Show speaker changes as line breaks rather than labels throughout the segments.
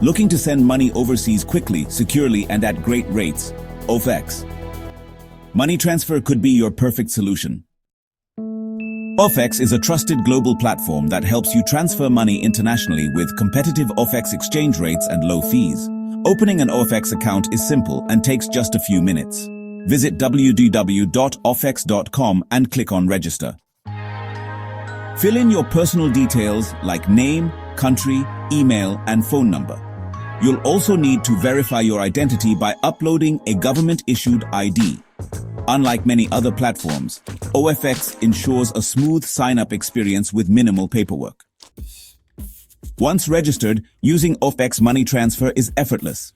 Looking to send money overseas quickly, securely, and at great rates? OFX. Money transfer could be your perfect solution. OFX is a trusted global platform that helps you transfer money internationally with competitive OFX exchange rates and low fees. Opening an OFX account is simple and takes just a few minutes. Visit www.ofx.com and click on Register. Fill in your personal details like name, country, email, and phone number. You'll also need to verify your identity by uploading a government-issued ID. Unlike many other platforms, OFX ensures a smooth sign-up experience with minimal paperwork. Once registered, using OFX money transfer is effortless.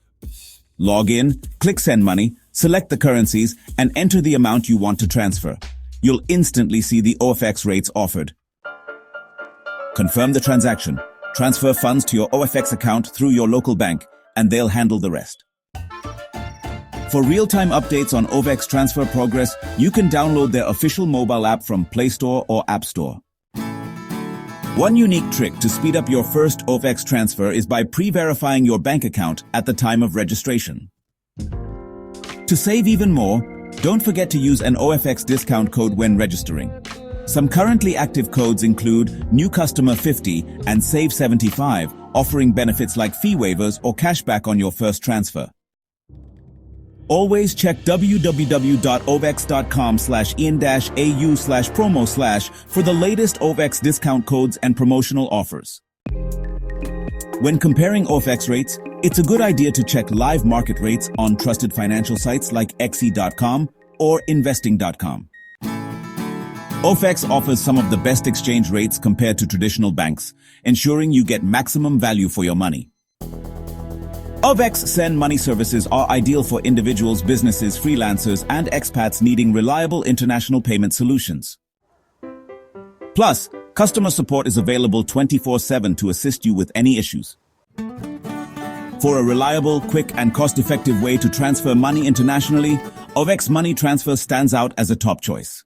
Log in, click Send Money, select the currencies, and enter the amount you want to transfer. You'll instantly see the OFX rates offered. Confirm the transaction. Transfer funds to your OFX account through your local bank, and they'll handle the rest. For real-time updates on OFX transfer progress, you can download their official mobile app from Play Store or App Store. One unique trick to speed up your first OFX transfer is by pre-verifying your bank account at the time of registration. To save even more, don't forget to use an OFX discount code when registering. Some currently active codes include New Customer 50 and Save 75, offering benefits like fee waivers or cashback on your first transfer. Always check www.ofx.com/in-au/promo/ for the latest OFX discount codes and promotional offers. When comparing OFX rates, it's a good idea to check live market rates on trusted financial sites like xe.com or investing.com. OFX offers some of the best exchange rates compared to traditional banks, ensuring you get maximum value for your money. OFX Send Money services are ideal for individuals, businesses, freelancers, and expats needing reliable international payment solutions. Plus, customer support is available 24/7 to assist you with any issues. For a reliable, quick, and cost-effective way to transfer money internationally, OFX Money Transfer stands out as a top choice.